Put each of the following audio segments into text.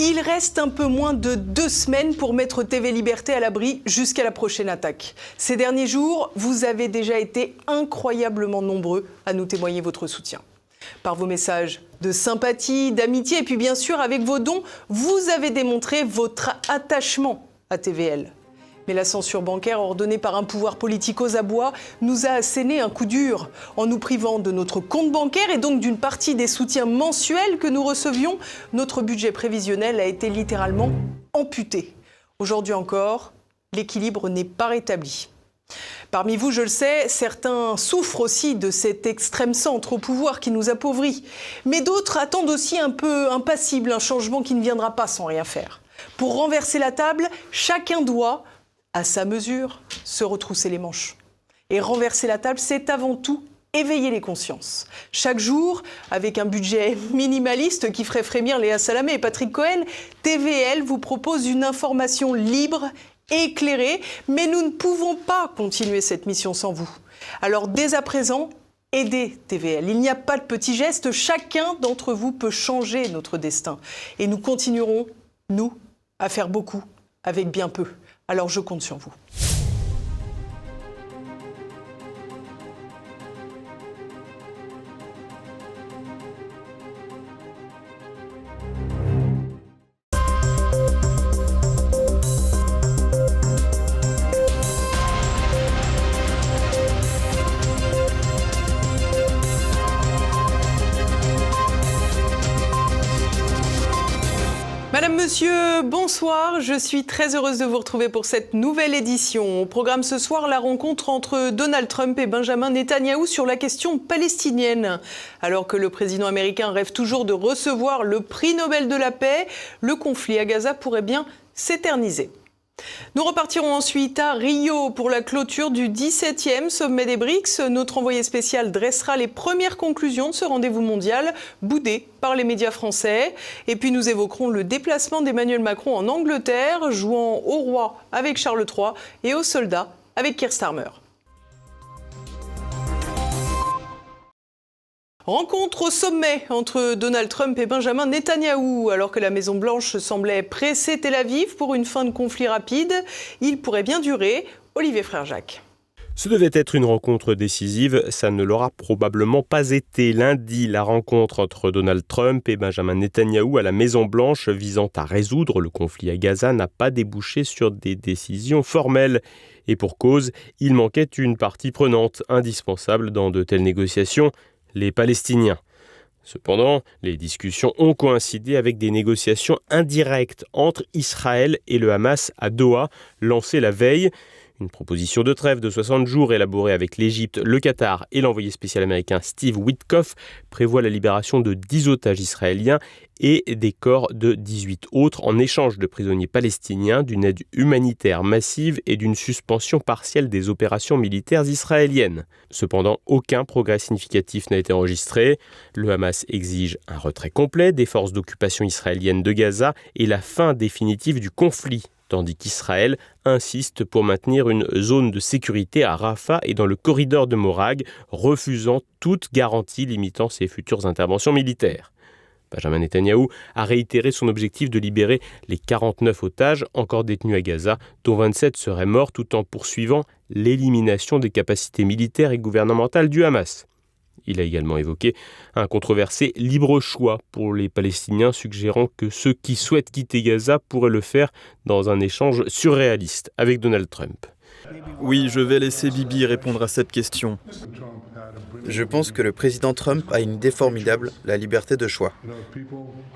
Il reste un peu moins de 2 semaines pour mettre TV Liberté à l'abri jusqu'à la prochaine attaque. Ces derniers jours, vous avez déjà été incroyablement nombreux à nous témoigner votre soutien. Par vos messages de sympathie, d'amitié et puis bien sûr avec vos dons, vous avez démontré votre attachement à TVL. Mais la censure bancaire ordonnée par un pouvoir politique aux abois nous a asséné un coup dur. En nous privant de notre compte bancaire et donc d'une partie des soutiens mensuels que nous recevions, notre budget prévisionnel a été littéralement amputé. Aujourd'hui encore, l'équilibre n'est pas rétabli. Parmi vous, je le sais, certains souffrent aussi de cet extrême centre au pouvoir qui nous appauvrit. Mais d'autres attendent aussi un peu impassible un changement qui ne viendra pas sans rien faire. Pour renverser la table, chacun doit, à sa mesure, se retrousser les manches. Et renverser la table, c'est avant tout éveiller les consciences. Chaque jour, avec un budget minimaliste qui ferait frémir Léa Salamé et Patrick Cohen, TVL vous propose une information libre, éclairée, mais nous ne pouvons pas continuer cette mission sans vous. Alors dès à présent, aidez TVL. Il n'y a pas de petits gestes, chacun d'entre vous peut changer notre destin. Et nous continuerons, nous, à faire beaucoup avec bien peu. Alors je compte sur vous. Madame, Monsieur, bonsoir. Je suis très heureuse de vous retrouver pour cette nouvelle édition. Au programme ce soir, la rencontre entre Donald Trump et Benjamin Netanyahou sur la question palestinienne. Alors que le président américain rêve toujours de recevoir le prix Nobel de la paix, le conflit à Gaza pourrait bien s'éterniser. Nous repartirons ensuite à Rio pour la clôture du 17e sommet des BRICS. Notre envoyé spécial dressera les premières conclusions de ce rendez-vous mondial, boudé par les médias français. Et puis nous évoquerons le déplacement d'Emmanuel Macron en Angleterre, jouant au roi avec Charles III et aux soldats avec Keir Starmer. Rencontre au sommet entre Donald Trump et Benjamin Netanyahou. Alors que la Maison-Blanche semblait presser Tel Aviv pour une fin de conflit rapide, il pourrait bien durer. Olivier Frère-Jacques. Ce devait être une rencontre décisive, ça ne l'aura probablement pas été. Lundi, la rencontre entre Donald Trump et Benjamin Netanyahou à la Maison-Blanche visant à résoudre le conflit à Gaza n'a pas débouché sur des décisions formelles. Et pour cause, il manquait une partie prenante indispensable dans de telles négociations, les Palestiniens. Cependant, les discussions ont coïncidé avec des négociations indirectes entre Israël et le Hamas à Doha, lancées la veille. Une proposition de trêve de 60 jours élaborée avec l'Égypte, le Qatar et l'envoyé spécial américain Steve Witkoff prévoit la libération de 10 otages israéliens et des corps de 18 autres en échange de prisonniers palestiniens, d'une aide humanitaire massive et d'une suspension partielle des opérations militaires israéliennes. Cependant, aucun progrès significatif n'a été enregistré. Le Hamas exige un retrait complet des forces d'occupation israéliennes de Gaza et la fin définitive du conflit, tandis qu'Israël insiste pour maintenir une zone de sécurité à Rafah et dans le corridor de Morag, refusant toute garantie limitant ses futures interventions militaires. Benjamin Netanyahou a réitéré son objectif de libérer les 49 otages encore détenus à Gaza, dont 27 seraient morts, tout en poursuivant l'élimination des capacités militaires et gouvernementales du Hamas. Il a également évoqué un controversé libre choix pour les Palestiniens, suggérant que ceux qui souhaitent quitter Gaza pourraient le faire dans un échange surréaliste avec Donald Trump. Oui, je vais laisser Bibi répondre à cette question. Je pense que le président Trump a une idée formidable, la liberté de choix.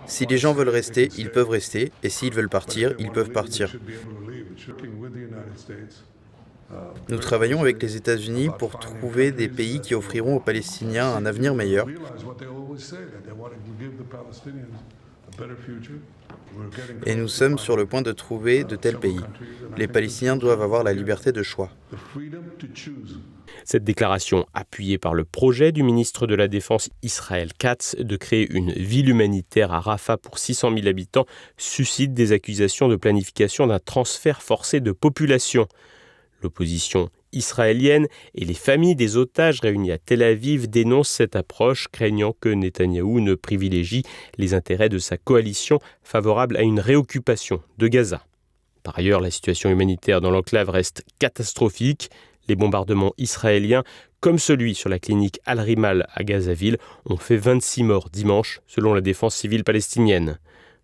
Si les gens veulent rester, ils peuvent rester, et s'ils veulent partir, ils peuvent partir. Nous travaillons avec les États-Unis pour trouver des pays qui offriront aux Palestiniens un avenir meilleur. Et nous sommes sur le point de trouver de tels pays. Les Palestiniens doivent avoir la liberté de choix. Cette déclaration, appuyée par le projet du ministre de la Défense Israël Katz de créer une ville humanitaire à Rafah pour 600 000 habitants, suscite des accusations de planification d'un transfert forcé de population. L'opposition israélienne et les familles des otages réunis à Tel Aviv dénoncent cette approche, craignant que Netanyahou ne privilégie les intérêts de sa coalition favorable à une réoccupation de Gaza. Par ailleurs, la situation humanitaire dans l'enclave reste catastrophique. Les bombardements israéliens, comme celui sur la clinique Al-Rimal à Gazaville, ont fait 26 morts dimanche, selon la défense civile palestinienne.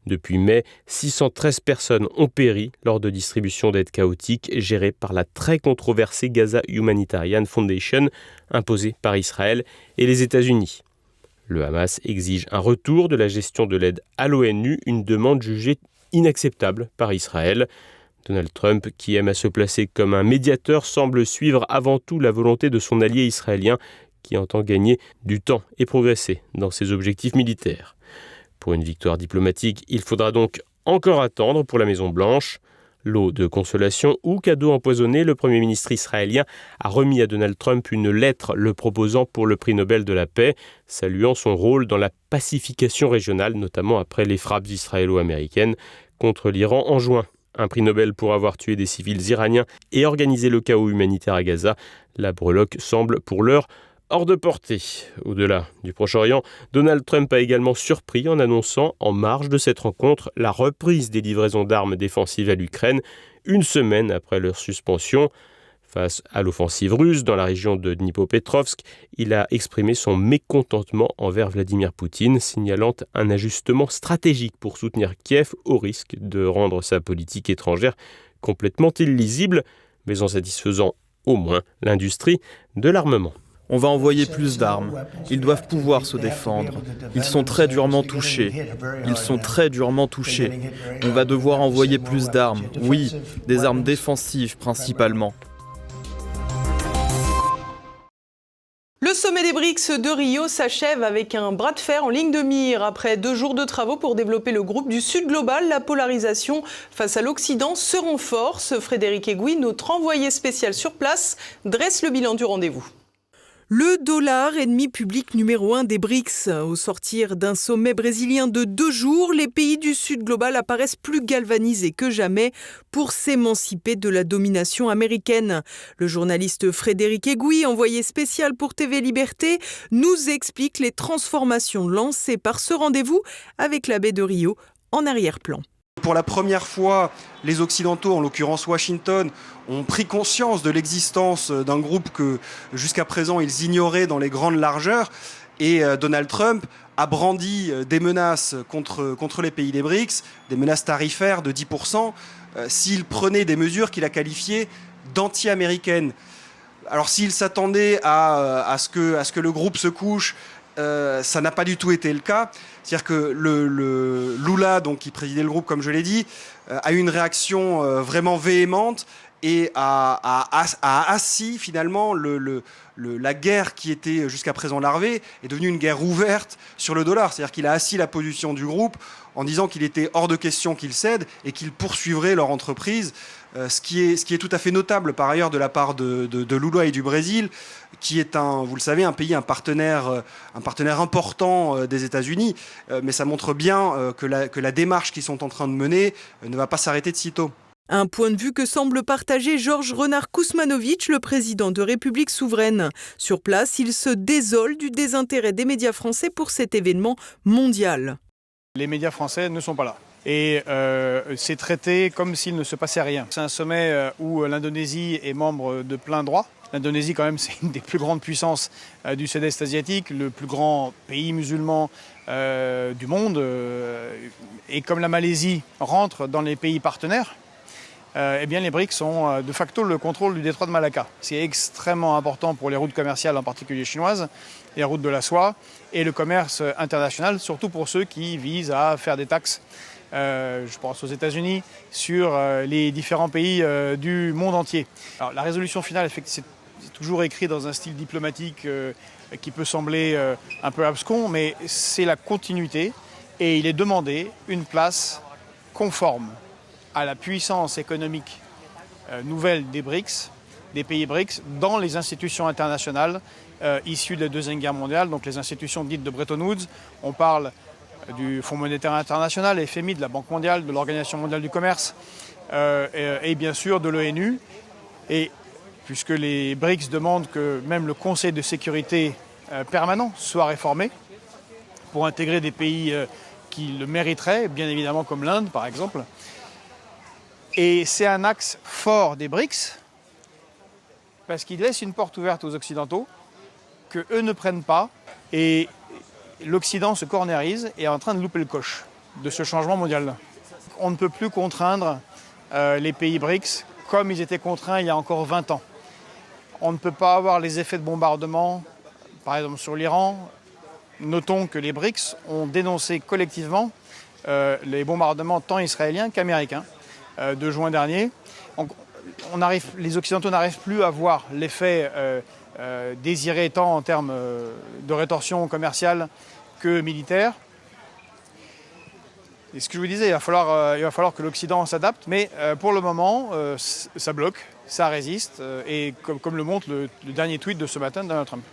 Depuis mai, 613 personnes ont péri lors de distributions d'aide chaotiques gérées par la très controversée Gaza Humanitarian Foundation, imposée par Israël et les États-Unis. Le Hamas exige un retour de la gestion de l'aide à l'ONU, une demande jugée inacceptable par Israël. Donald Trump, qui aime à se placer comme un médiateur, semble suivre avant tout la volonté de son allié israélien, qui entend gagner du temps et progresser dans ses objectifs militaires. Pour une victoire diplomatique, il faudra donc encore attendre pour la Maison-Blanche. Lot de consolation ou cadeau empoisonné, le Premier ministre israélien a remis à Donald Trump une lettre le proposant pour le prix Nobel de la paix, saluant son rôle dans la pacification régionale, notamment après les frappes israélo-américaines contre l'Iran en juin. Un prix Nobel pour avoir tué des civils iraniens et organisé le chaos humanitaire à Gaza. La breloque semble pour l'heure hors de portée. Au-delà du Proche-Orient, Donald Trump a également surpris en annonçant, en marge de cette rencontre, la reprise des livraisons d'armes défensives à l'Ukraine, une semaine après leur suspension. Face à l'offensive russe dans la région de Dnipropetrovsk, il a exprimé son mécontentement envers Vladimir Poutine, signalant un ajustement stratégique pour soutenir Kiev au risque de rendre sa politique étrangère complètement illisible, mais en satisfaisant au moins l'industrie de l'armement. On va envoyer plus d'armes. Ils doivent pouvoir se défendre. Ils sont très durement touchés. On va devoir envoyer plus d'armes. Oui, des armes défensives principalement. Le sommet des BRICS de Rio s'achève avec un bras de fer en ligne de mire. Après 2 jours de travaux pour développer le groupe du Sud global, la polarisation face à l'Occident se renforce. Frédéric Egui, notre envoyé spécial sur place, dresse le bilan du rendez-vous. Le dollar, ennemi public numéro 1 des BRICS. Au sortir d'un sommet brésilien de 2 jours, les pays du Sud global apparaissent plus galvanisés que jamais pour s'émanciper de la domination américaine. Le journaliste Frédéric Egui, envoyé spécial pour TV Liberté, nous explique les transformations lancées par ce rendez-vous avec la baie de Rio en arrière-plan. Pour la première fois, les Occidentaux, en l'occurrence Washington, ont pris conscience de l'existence d'un groupe que jusqu'à présent ils ignoraient dans les grandes largeurs. Et Donald Trump a brandi des menaces contre les pays des BRICS, des menaces tarifaires de 10%, s'il prenait des mesures qu'il a qualifiées d'anti-américaines. Alors s'il s'attendait à ce que le groupe se couche, ça n'a pas du tout été le cas. C'est-à-dire que le Lula, donc, qui présidait le groupe, comme je l'ai dit, a eu une réaction vraiment véhémente et a assis finalement la guerre qui était jusqu'à présent larvée est devenue une guerre ouverte sur le dollar. C'est-à-dire qu'il a assis la position du groupe en disant qu'il était hors de question qu'il cède et qu'il poursuivrait leur entreprise. Ce qui est tout à fait notable par ailleurs de la part de Lula et du Brésil, qui est vous le savez, un pays, un partenaire important des États-Unis. Mais ça montre bien que la démarche qu'ils sont en train de mener ne va pas s'arrêter de sitôt. Un point de vue que semble partager Georges Renard Kuzmanovic, le président de République souveraine. Sur place, il se désole du désintérêt des médias français pour cet événement mondial. Les médias français ne sont pas là. Et c'est traité comme s'il ne se passait rien. C'est un sommet où l'Indonésie est membre de plein droit. L'Indonésie, quand même, c'est une des plus grandes puissances du sud-est asiatique, le plus grand pays musulman du monde. Et comme la Malaisie rentre dans les pays partenaires, eh bien les BRICS ont de facto le contrôle du détroit de Malacca. C'est extrêmement important pour les routes commerciales, en particulier chinoises, les routes de la soie et le commerce international, surtout pour ceux qui visent à faire des taxes. Je pense aux États-Unis, sur les différents pays du monde entier. Alors, la résolution finale, c'est toujours écrit dans un style diplomatique qui peut sembler un peu abscon, mais c'est la continuité et il est demandé une place conforme à la puissance économique nouvelle des BRICS, des pays BRICS, dans les institutions internationales issues de la Deuxième Guerre mondiale, donc les institutions dites de Bretton Woods. On parle du Fonds monétaire international, FMI, de la Banque mondiale, de l'Organisation mondiale du commerce et bien sûr de l'ONU. Et puisque les BRICS demandent que même le Conseil de sécurité permanent soit réformé pour intégrer des pays qui le mériteraient, bien évidemment comme l'Inde par exemple. Et c'est un axe fort des BRICS, parce qu'il laisse une porte ouverte aux Occidentaux, qu'eux ne prennent pas, et l'Occident se cornérise et est en train de louper le coche de ce changement mondial. On ne peut plus contraindre les pays BRICS comme ils étaient contraints il y a encore 20 ans. On ne peut pas avoir les effets de bombardement, par exemple sur l'Iran. Notons que les BRICS ont dénoncé collectivement les bombardements tant israéliens qu'américains de juin dernier. Donc, les Occidentaux n'arrivent plus à voir l'effet désiré tant en termes de rétorsion commerciale que militaire. Et ce que je vous disais, il va falloir que l'Occident s'adapte, mais pour le moment, ça bloque, ça résiste, et comme le montre le dernier tweet de ce matin de Donald Trump.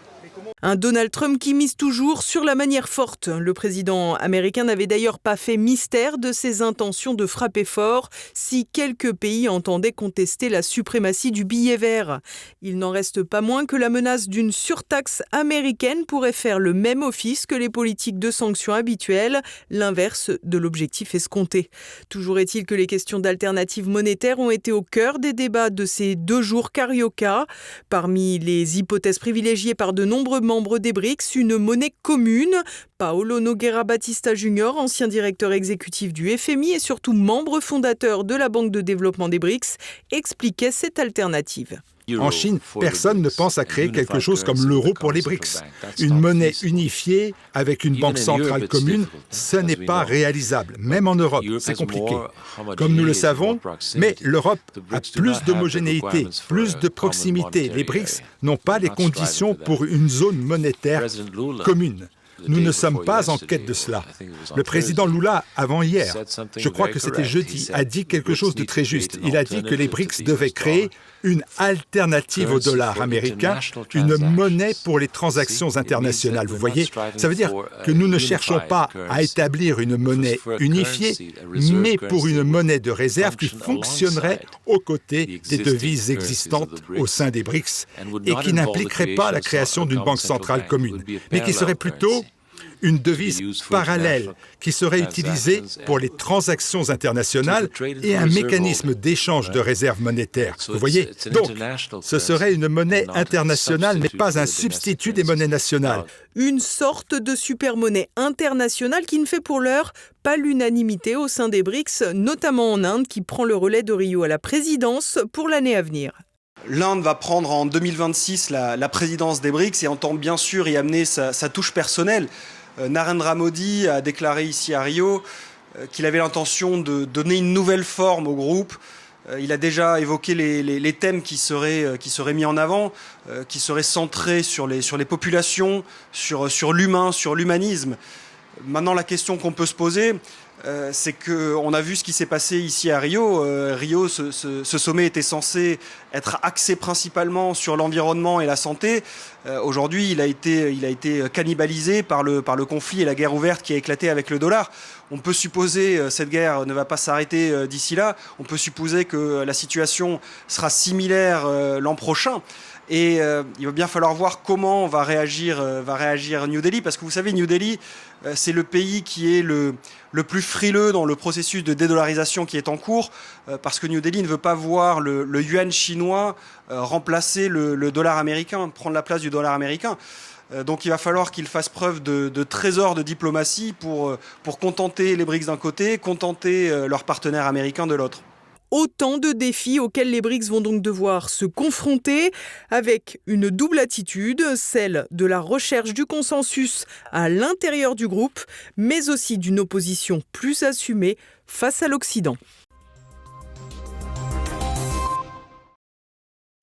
Un Donald Trump qui mise toujours sur la manière forte. Le président américain n'avait d'ailleurs pas fait mystère de ses intentions de frapper fort si quelques pays entendaient contester la suprématie du billet vert. Il n'en reste pas moins que la menace d'une surtaxe américaine pourrait faire le même office que les politiques de sanctions habituelles, l'inverse de l'objectif escompté. Toujours est-il que les questions d'alternatives monétaires ont été au cœur des débats de ces 2 jours carioca. Parmi les hypothèses privilégiées par de nombreux membres des BRICS, une monnaie commune. Paolo Nogueira Batista Jr., ancien directeur exécutif du FMI et surtout membre fondateur de la Banque de développement des BRICS, expliquait cette alternative. En Chine, personne ne pense à créer quelque chose comme l'euro pour les BRICS. Une monnaie unifiée avec une banque centrale commune, ce n'est pas réalisable. Même en Europe, c'est compliqué. Comme nous le savons, mais l'Europe a plus d'homogénéité, plus de proximité. Les BRICS n'ont pas les conditions pour une zone monétaire commune. Nous ne sommes pas en quête de cela. Le président Lula, avant-hier, je crois que c'était jeudi, a dit quelque chose de très juste. Il a dit que les BRICS devaient créer une alternative au dollar américain, une monnaie pour les transactions internationales. Vous voyez, ça veut dire que nous ne cherchons pas à établir une monnaie unifiée, mais pour une monnaie de réserve qui fonctionnerait aux côtés des devises existantes au sein des BRICS et qui n'impliquerait pas la création d'une banque centrale commune, mais qui serait plutôt une devise parallèle qui serait utilisée pour les transactions internationales et un mécanisme d'échange de réserves monétaires. Vous voyez, donc, ce serait une monnaie internationale, mais pas un substitut des monnaies nationales. Une sorte de super-monnaie internationale qui ne fait pour l'heure pas l'unanimité au sein des BRICS, notamment en Inde, qui prend le relais de Rio à la présidence pour l'année à venir. L'Inde va prendre en 2026 la présidence des BRICS et entend bien sûr y amener sa touche personnelle. Narendra Modi a déclaré ici à Rio qu'il avait l'intention de donner une nouvelle forme au groupe. Il a déjà évoqué les thèmes qui seraient mis en avant, qui seraient centrés sur les populations, sur l'humain, sur l'humanisme. Maintenant, la question qu'on peut se poser, c'est qu'on a vu ce qui s'est passé ici à Rio. Rio, ce sommet était censé être axé principalement sur l'environnement et la santé. Aujourd'hui, il a été cannibalisé par le conflit et la guerre ouverte qui a éclaté avec le dollar. On peut supposer cette guerre ne va pas s'arrêter d'ici là. On peut supposer que la situation sera similaire l'an prochain. Et il va bien falloir voir comment va réagir New Delhi, parce que vous savez, New Delhi, c'est le pays qui est le plus frileux dans le processus de dédollarisation qui est en cours, parce que New Delhi ne veut pas voir le yuan chinois remplacer le dollar américain, prendre la place du dollar américain. Donc il va falloir qu'ils fassent preuve de trésor de diplomatie pour contenter les BRICS d'un côté, contenter leurs partenaires américains de l'autre. Autant de défis auxquels les BRICS vont donc devoir se confronter avec une double attitude, celle de la recherche du consensus à l'intérieur du groupe, mais aussi d'une opposition plus assumée face à l'Occident.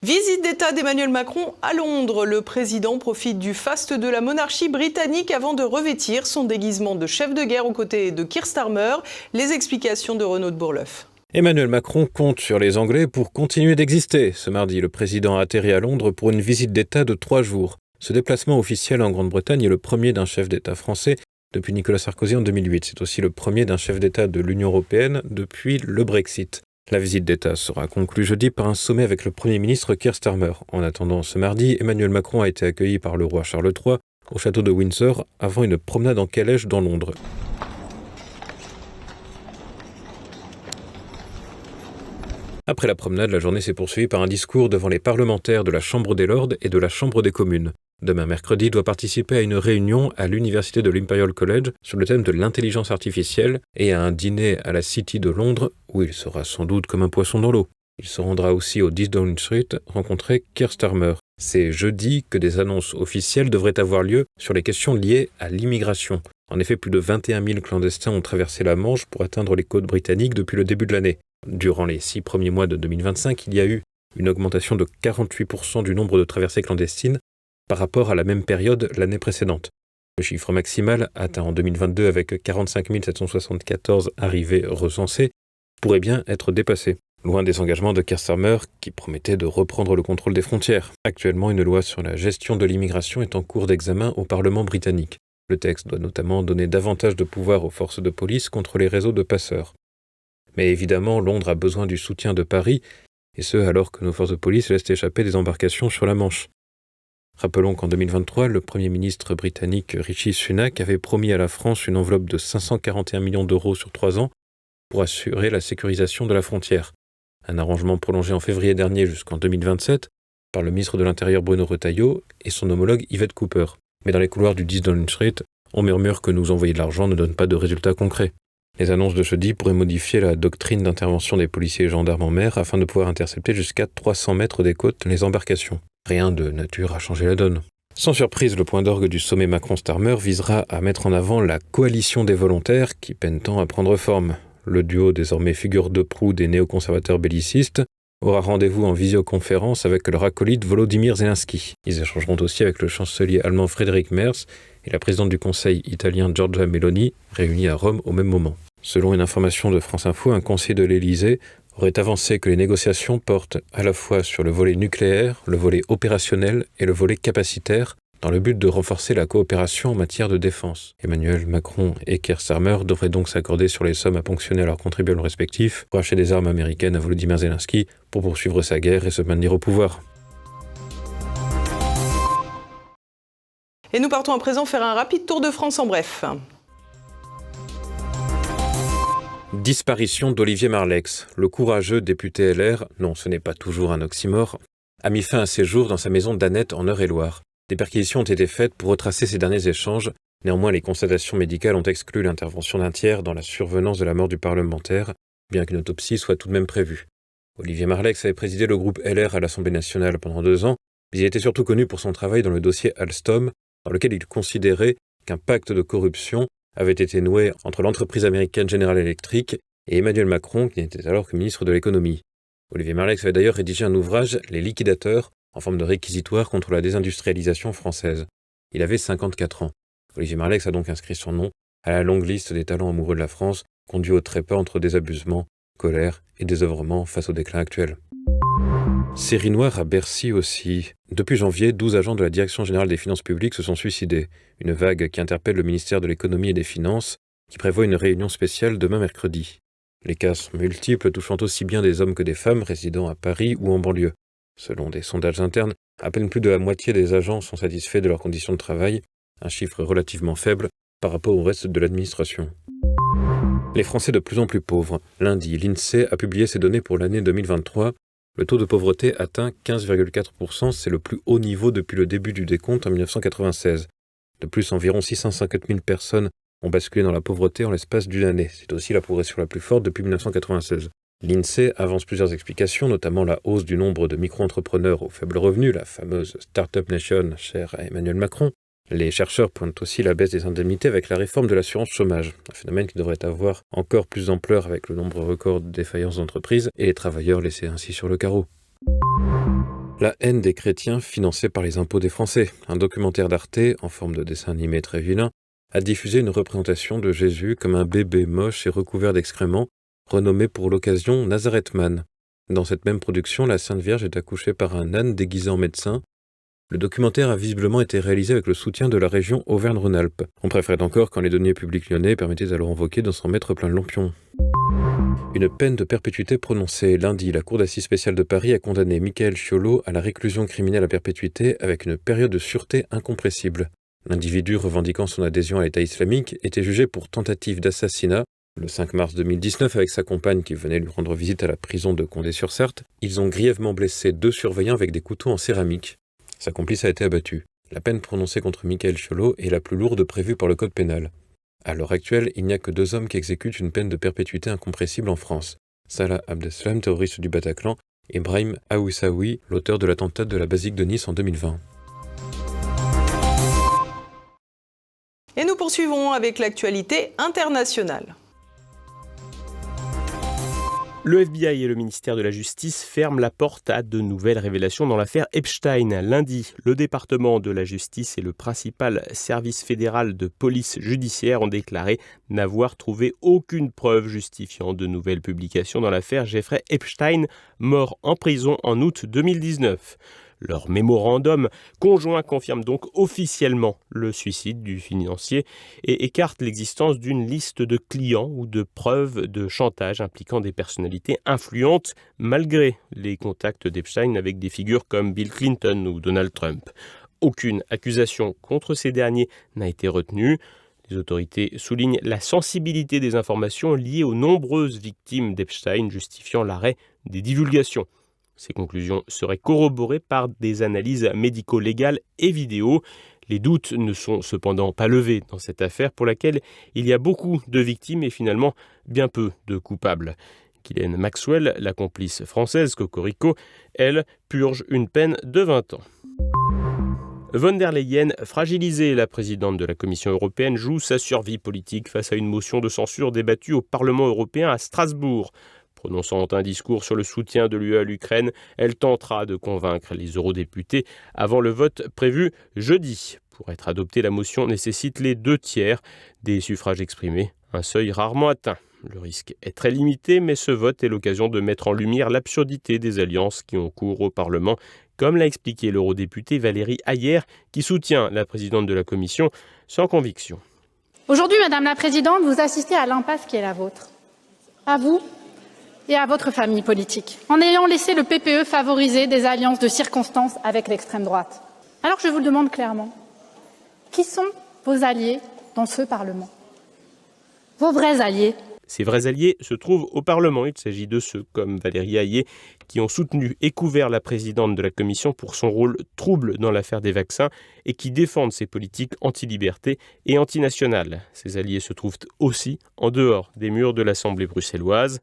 Visite d'État d'Emmanuel Macron à Londres. Le président profite du faste de la monarchie britannique avant de revêtir son déguisement de chef de guerre aux côtés de Keir Starmer. Les explications de Renaud de Bourleuf. Emmanuel Macron compte sur les Anglais pour continuer d'exister. Ce mardi, le président a atterri à Londres pour une visite d'État de 3 jours. Ce déplacement officiel en Grande-Bretagne est le premier d'un chef d'État français depuis Nicolas Sarkozy en 2008. C'est aussi le premier d'un chef d'État de l'Union européenne depuis le Brexit. La visite d'État sera conclue jeudi par un sommet avec le Premier ministre Keir Starmer. En attendant ce mardi, Emmanuel Macron a été accueilli par le roi Charles III au château de Windsor avant une promenade en calèche dans Londres. Après la promenade, la journée s'est poursuivie par un discours devant les parlementaires de la Chambre des Lords et de la Chambre des communes. Demain mercredi, il doit participer à une réunion à l'université de l'Imperial College sur le thème de l'intelligence artificielle et à un dîner à la City de Londres où il sera sans doute comme un poisson dans l'eau. Il se rendra aussi au 10 Downing Street rencontrer Keir Starmer. C'est jeudi que des annonces officielles devraient avoir lieu sur les questions liées à l'immigration. En effet, plus de 21 000 clandestins ont traversé la Manche pour atteindre les côtes britanniques depuis le début de l'année. Durant les 6 premiers mois de 2025, il y a eu une augmentation de 48% du nombre de traversées clandestines par rapport à la même période l'année précédente. Le chiffre maximal, atteint en 2022 avec 45 774 arrivées recensées, pourrait bien être dépassé. Loin des engagements de Keir Starmer qui promettait de reprendre le contrôle des frontières. Actuellement, une loi sur la gestion de l'immigration est en cours d'examen au Parlement britannique. Le texte doit notamment donner davantage de pouvoir aux forces de police contre les réseaux de passeurs. Mais évidemment, Londres a besoin du soutien de Paris, et ce alors que nos forces de police laissent échapper des embarcations sur la Manche. Rappelons qu'en 2023, le Premier ministre britannique Rishi Sunak avait promis à la France une enveloppe de 541 millions d'euros sur 3 ans pour assurer la sécurisation de la frontière. Un arrangement prolongé en février dernier jusqu'en 2027 par le ministre de l'Intérieur Bruno Retailleau et son homologue Yvette Cooper. Mais dans les couloirs du 10 Downing Street, on murmure que nous envoyer de l'argent ne donne pas de résultats concrets. Les annonces de jeudi pourraient modifier la doctrine d'intervention des policiers et gendarmes en mer afin de pouvoir intercepter jusqu'à 300 mètres des côtes les embarcations. Rien de nature à changer la donne. Sans surprise, le point d'orgue du sommet Macron-Starmer visera à mettre en avant la coalition des volontaires qui peine tant à prendre forme. Le duo, désormais figure de proue des néoconservateurs bellicistes, aura rendez-vous en visioconférence avec leur acolyte Volodymyr Zelensky. Ils échangeront aussi avec le chancelier allemand Friedrich Merz et la présidente du Conseil italien Giorgia Meloni, réunis à Rome au même moment. Selon une information de France Info, un conseiller de l'Élysée aurait avancé que les négociations portent à la fois sur le volet nucléaire, le volet opérationnel et le volet capacitaire, dans le but de renforcer la coopération en matière de défense. Emmanuel Macron et Keir Starmer devraient donc s'accorder sur les sommes à ponctionner à leurs contribuables respectifs pour acheter des armes américaines à Volodymyr Zelensky pour poursuivre sa guerre et se maintenir au pouvoir. Et nous partons à présent faire un rapide tour de France en bref. Disparition d'Olivier Marleix. Le courageux député LR, non ce n'est pas toujours un oxymore, a mis fin à ses jours dans sa maison d'Annette en Eure-et-Loire. Des perquisitions ont été faites pour retracer ces derniers échanges. Néanmoins, les constatations médicales ont exclu l'intervention d'un tiers dans la survenance de la mort du parlementaire, bien qu'une autopsie soit tout de même prévue. Olivier Marleix avait présidé le groupe LR à l'Assemblée nationale pendant 2 ans, mais il était surtout connu pour son travail dans le dossier Alstom, dans lequel il considérait qu'un pacte de corruption avait été noué entre l'entreprise américaine General Electric et Emmanuel Macron, qui n'était alors que ministre de l'économie. Olivier Marleix avait d'ailleurs rédigé un ouvrage, Les liquidateurs, en forme de réquisitoire contre la désindustrialisation française. Il avait 54 ans. Olivier Marleix a donc inscrit son nom à la longue liste des talents amoureux de la France, conduit au trépas entre désabusement, colère et désœuvrement face au déclin actuel. Série noire à Bercy aussi. Depuis janvier, 12 agents de la Direction générale des finances publiques se sont suicidés. Une vague qui interpelle le ministère de l'économie et des finances, qui prévoit une réunion spéciale demain mercredi. Les cas sont multiples, touchant aussi bien des hommes que des femmes résidant à Paris ou en banlieue. Selon des sondages internes, à peine plus de la moitié des agents sont satisfaits de leurs conditions de travail, un chiffre relativement faible par rapport au reste de l'administration. Les Français de plus en plus pauvres. Lundi, l'INSEE a publié ses données pour l'année 2023. Le taux de pauvreté atteint 15,4%, c'est le plus haut niveau depuis le début du décompte en 1996. De plus, environ 650 000 personnes ont basculé dans la pauvreté en l'espace d'une année. C'est aussi la progression la plus forte depuis 1996. L'INSEE avance plusieurs explications, notamment la hausse du nombre de micro-entrepreneurs au faible revenu, la fameuse Startup Nation chère à Emmanuel Macron. Les chercheurs pointent aussi la baisse des indemnités avec la réforme de l'assurance chômage, un phénomène qui devrait avoir encore plus d'ampleur avec le nombre record de défaillances d'entreprises et les travailleurs laissés ainsi sur le carreau. La haine des chrétiens financée par les impôts des Français. Un documentaire d'Arte, en forme de dessin animé très vilain, a diffusé une représentation de Jésus comme un bébé moche et recouvert d'excréments, renommé pour l'occasion Nazareth Man. Dans cette même production, la Sainte Vierge est accouchée par un âne déguisé en médecin. Le documentaire a visiblement été réalisé avec le soutien de la région Auvergne-Rhône-Alpes. On préférait encore quand les deniers publics lyonnais permettaient à leur invoquer de s'en mettre plein le lampion. Une peine de perpétuité prononcée lundi. La Cour d'assises spéciale de Paris a condamné Michael Chiolo à la réclusion criminelle à perpétuité avec une période de sûreté incompressible. L'individu revendiquant son adhésion à l'État islamique était jugé pour tentative d'assassinat. Le 5 mars 2019, avec sa compagne qui venait lui rendre visite à la prison de Condé-sur-Sarthe, ils ont grièvement blessé 2 surveillants avec des couteaux en céramique. Sa complice a été abattue. La peine prononcée contre Michael Chiolo est la plus lourde prévue par le code pénal. À l'heure actuelle, il n'y a que 2 hommes qui exécutent une peine de perpétuité incompressible en France. Salah Abdeslam, terroriste du Bataclan, et Brahim Aoussaoui, l'auteur de l'attentat de la basilique de Nice en 2020. Et nous poursuivons avec l'actualité internationale. Le FBI et le ministère de la Justice ferment la porte à de nouvelles révélations dans l'affaire Epstein. Lundi, le département de la Justice et le principal service fédéral de police judiciaire ont déclaré n'avoir trouvé aucune preuve justifiant de nouvelles publications dans l'affaire Jeffrey Epstein, mort en prison en août 2019. Leur mémorandum conjoint confirme donc officiellement le suicide du financier et écarte l'existence d'une liste de clients ou de preuves de chantage impliquant des personnalités influentes malgré les contacts d'Epstein avec des figures comme Bill Clinton ou Donald Trump. Aucune accusation contre ces derniers n'a été retenue. Les autorités soulignent la sensibilité des informations liées aux nombreuses victimes d'Epstein justifiant l'arrêt des divulgations. Ces conclusions seraient corroborées par des analyses médico-légales et vidéo. Les doutes ne sont cependant pas levés dans cette affaire pour laquelle il y a beaucoup de victimes et finalement bien peu de coupables. Ghislaine Maxwell, la complice française Cocorico, elle, purge une peine de 20 ans. Von der Leyen, fragilisée, la présidente de la Commission européenne, joue sa survie politique face à une motion de censure débattue au Parlement européen à Strasbourg. Prononçant un discours sur le soutien de l'UE à l'Ukraine, elle tentera de convaincre les eurodéputés avant le vote prévu jeudi. Pour être adoptée, la motion nécessite les 2/3 des suffrages exprimés, un seuil rarement atteint. Le risque est très limité, mais ce vote est l'occasion de mettre en lumière l'absurdité des alliances qui ont cours au Parlement, comme l'a expliqué l'eurodéputé Valérie Hayer, qui soutient la présidente de la Commission sans conviction. Aujourd'hui, Madame la Présidente, vous assistez à l'impasse qui est la vôtre. À vous et à votre famille politique, en ayant laissé le PPE favoriser des alliances de circonstance avec l'extrême droite. Alors je vous le demande clairement, qui sont vos alliés dans ce Parlement? Vos vrais alliés? Ces vrais alliés se trouvent au Parlement. Il s'agit de ceux comme Valérie Hayer qui ont soutenu et couvert la présidente de la Commission pour son rôle trouble dans l'affaire des vaccins et qui défendent ses politiques anti-liberté et antinationales. Ces alliés se trouvent aussi en dehors des murs de l'Assemblée bruxelloise.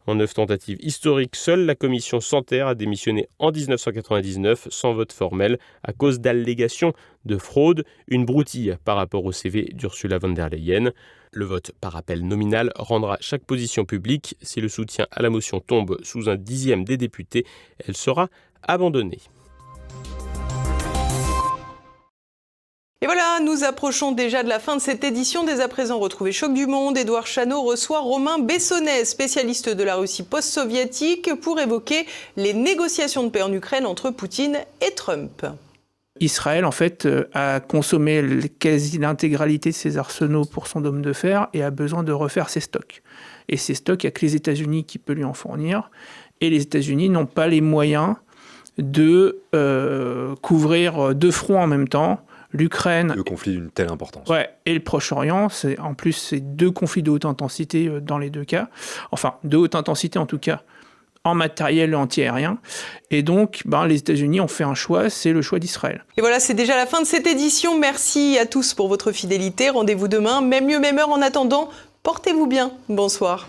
En 9 tentatives historiques, seule la commission Santer a démissionné en 1999 sans vote formel à cause d'allégations de fraude, une broutille par rapport au CV d'Ursula von der Leyen. Le vote par appel nominal rendra chaque position publique. Si le soutien à la motion tombe sous un 10e des députés, elle sera abandonnée. Et voilà, nous approchons déjà de la fin de cette édition. Dès à présent, retrouvez Choc du Monde. Édouard Chano reçoit Romain Bessonnet, spécialiste de la Russie post-soviétique, pour évoquer les négociations de paix en Ukraine entre Poutine et Trump. Israël, en fait, a consommé quasi l'intégralité de ses arsenaux pour son dôme de fer et a besoin de refaire ses stocks. Et ces stocks, il n'y a que les États-Unis qui peuvent lui en fournir. Et les États-Unis n'ont pas les moyens de couvrir 2 fronts en même temps. L'Ukraine... Le conflit d'une telle importance. Ouais, et le Proche-Orient, en plus, c'est 2 conflits de haute intensité dans les 2 cas. Enfin, de haute intensité en tout cas, en matériel anti-aérien. Et donc, les États-Unis ont fait un choix, c'est le choix d'Israël. Et voilà, c'est déjà la fin de cette édition. Merci à tous pour votre fidélité. Rendez-vous demain, même lieu, même heure. En attendant, portez-vous bien. Bonsoir.